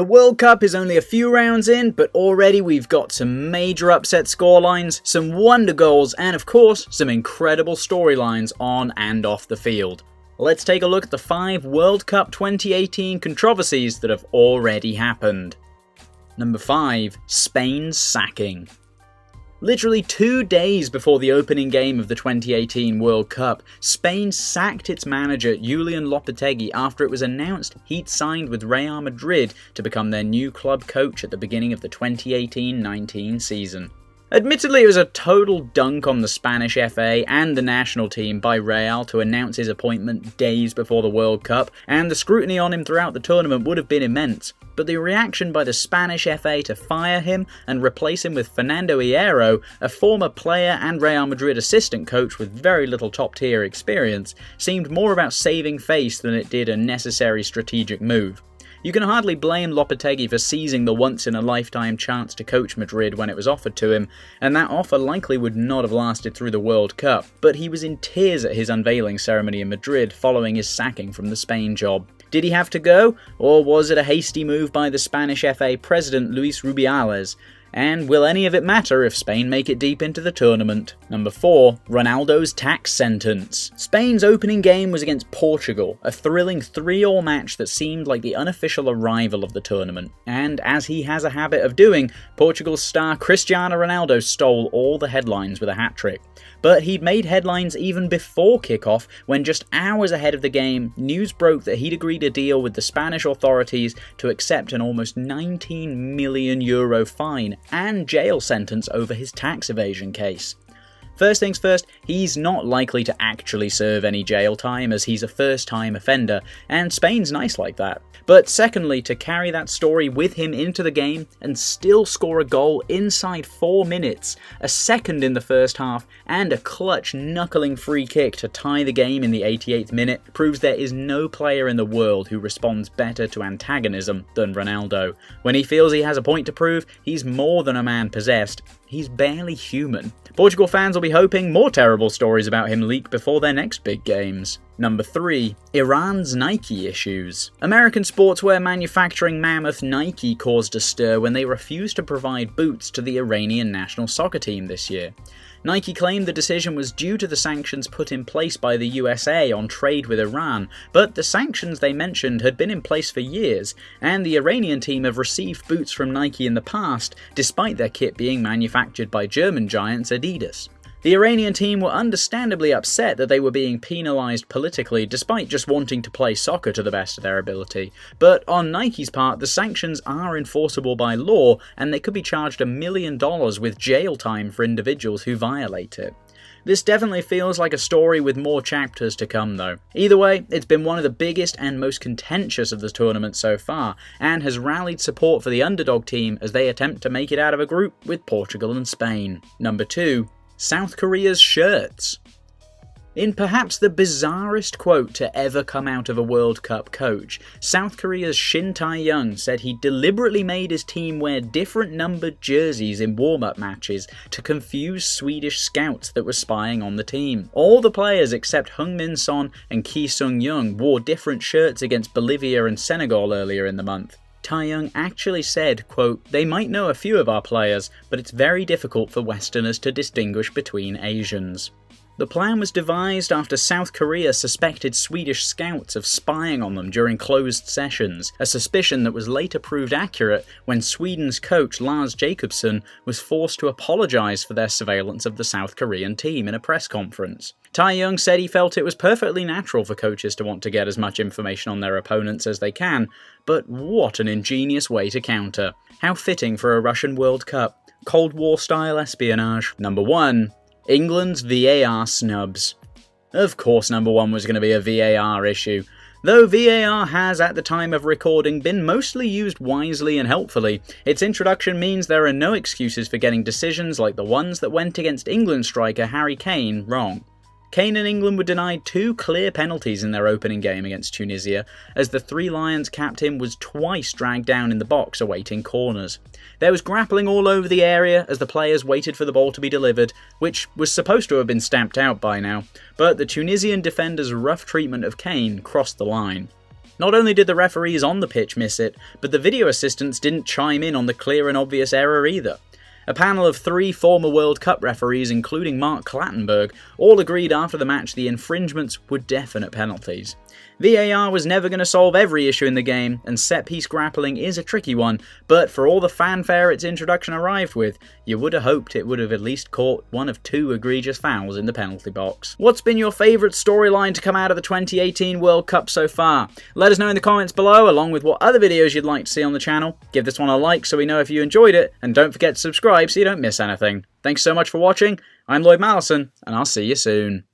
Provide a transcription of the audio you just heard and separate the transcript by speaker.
Speaker 1: The World Cup is only a few rounds in, but already we've got some major upset scorelines, some wonder goals, and of course, some incredible storylines on and off the field. Let's take a look at the 5 World Cup 2018 controversies that have already happened. Number 5. Spain's sacking. Literally 2 days before the opening game of the 2018 World Cup, Spain sacked its manager Julian Lopetegui after it was announced he'd signed with Real Madrid to become their new club coach at the beginning of the 2018-19 season. Admittedly, it was a total dunk on the Spanish FA and the national team by Real to announce his appointment days before the World Cup, and the scrutiny on him throughout the tournament would have been immense. But the reaction by the Spanish FA to fire him and replace him with Fernando Hierro, a former player and Real Madrid assistant coach with very little top-tier experience, seemed more about saving face than it did a necessary strategic move. You can hardly blame Lopetegui for seizing the once-in-a-lifetime chance to coach Madrid when it was offered to him, and that offer likely would not have lasted through the World Cup, but he was in tears at his unveiling ceremony in Madrid following his sacking from the Spain job. Did he have to go, or was it a hasty move by the Spanish FA president Luis Rubiales? And will any of it matter if Spain make it deep into the tournament? Number 4. Ronaldo's tax sentence. Spain's opening game was against Portugal, a thrilling 3-3 match that seemed like the unofficial arrival of the tournament. And as he has a habit of doing, Portugal's star Cristiano Ronaldo stole all the headlines with a hat-trick. But he'd made headlines even before kickoff, when just hours ahead of the game, news broke that he'd agreed a deal with the Spanish authorities to accept an almost €19 million fine and jail sentence over his tax evasion case. First things first, he's not likely to actually serve any jail time as he's a first-time offender, and Spain's nice like that. But secondly, to carry that story with him into the game and still score a goal inside 4 minutes, a second in the first half, and a clutch knuckling free kick to tie the game in the 88th minute proves there is no player in the world who responds better to antagonism than Ronaldo. When he feels he has a point to prove, he's more than a man possessed. He's barely human. Portugal fans will be hoping more terrible stories about him leak before their next big games. Number 3. Iran's Nike issues. American sportswear manufacturing mammoth Nike caused a stir when they refused to provide boots to the Iranian national soccer team this year. Nike claimed the decision was due to the sanctions put in place by the USA on trade with Iran, but the sanctions they mentioned had been in place for years, and the Iranian team have received boots from Nike in the past, despite their kit being manufactured by German giants Adidas. The Iranian team were understandably upset that they were being penalised politically despite just wanting to play soccer to the best of their ability, but on Nike's part the sanctions are enforceable by law and they could be charged $1 million with jail time for individuals who violate it. This definitely feels like a story with more chapters to come though. Either way, it's been one of the biggest and most contentious of the tournament so far, and has rallied support for the underdog team as they attempt to make it out of a group with Portugal and Spain. Number 2. South Korea's shirts. In perhaps the bizarrest quote to ever come out of a World Cup coach, South Korea's Shin Tae-young said he deliberately made his team wear different numbered jerseys in warm-up matches to confuse Swedish scouts that were spying on the team. All the players except Heung-min Son and Ki Sung-young wore different shirts against Bolivia and Senegal earlier in the month. Tae-young actually said, quote, "They might know a few of our players, but it's very difficult for Westerners to distinguish between Asians." The plan was devised after South Korea suspected Swedish scouts of spying on them during closed sessions, a suspicion that was later proved accurate when Sweden's coach Lars Jacobsson was forced to apologise for their surveillance of the South Korean team in a press conference. Tae-young said he felt it was perfectly natural for coaches to want to get as much information on their opponents as they can, but what an ingenious way to counter. How fitting for a Russian World Cup. Cold War-style espionage. Number 1. England's VAR snubs. Of course number 1 was going to be a VAR issue. Though VAR has, at the time of recording, been mostly used wisely and helpfully, its introduction means there are no excuses for getting decisions like the ones that went against England striker Harry Kane wrong. Kane and England were denied 2 clear penalties in their opening game against Tunisia, as the Three Lions captain was twice dragged down in the box awaiting corners. There was grappling all over the area as the players waited for the ball to be delivered, which was supposed to have been stamped out by now, but the Tunisian defender's rough treatment of Kane crossed the line. Not only did the referees on the pitch miss it, but the video assistants didn't chime in on the clear and obvious error either. A panel of 3 former World Cup referees, including Mark Clattenburg, all agreed after the match the infringements were definite penalties. VAR was never going to solve every issue in the game, and set-piece grappling is a tricky one, but for all the fanfare its introduction arrived with, you would have hoped it would have at least caught one of 2 egregious fouls in the penalty box. What's been your favourite storyline to come out of the 2018 World Cup so far? Let us know in the comments below, along with what other videos you'd like to see on the channel. Give this one a like so we know if you enjoyed it, and don't forget to subscribe so you don't miss anything. Thanks so much for watching. I'm Lloyd Mallison, and I'll see you soon.